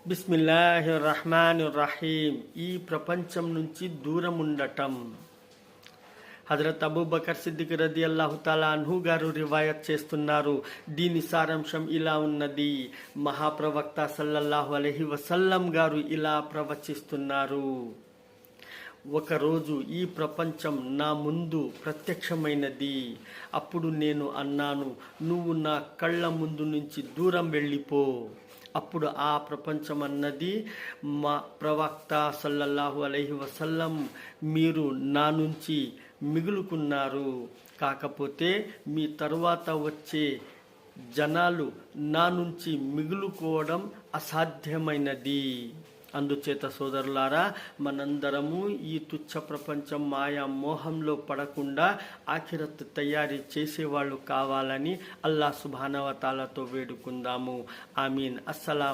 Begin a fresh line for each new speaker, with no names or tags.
బిస్మిల్లాహిర్రహ్మానిర్రహీం. ఈ ప్రపంచం నుంచి దూరం ఉండటం. హజరత్ అబూబకర్ సిద్దిక్ రదియల్లాహు తాలా అన్హు గారు రివాయత్ చేస్తున్నారు. దీని సారాంశం ఇలా ఉన్నది. మహాప్రవక్త సల్లల్లాహు అలైహి వసల్లం గారు ఇలా ప్రవచిస్తున్నారు. ఒకరోజు ఈ ప్రపంచం నా ముందు ప్రత్యక్షమైనది. అప్పుడు నేను అన్నాను, నువ్వు నా కళ్ళ ముందు నుంచి దూరం వెళ్ళిపో. అప్పుడు ఆ ప్రపంచం అన్నది, మా ప్రవక్త సల్లల్లాహు అలైహి వసల్లం, మీరు నా నుంచి మిగులుకున్నారు, కాకపోతే మీ తరువాత వచ్చే జనాలు నా నుంచి మిగులుకోవడం అసాధ్యమైనది. అందుచేత సోదరులారా, మనందరము ఈ తుచ్చ ప్రపంచం మాయా మోహంలో పడకుండా ఆఖిరత్ తయారీ చేసేవాళ్ళు కావాలని అల్లాహ్ సుబ్హానహు వ తఆలాతో వేడుకుందాము. ఆమీన్. అస్సలాం.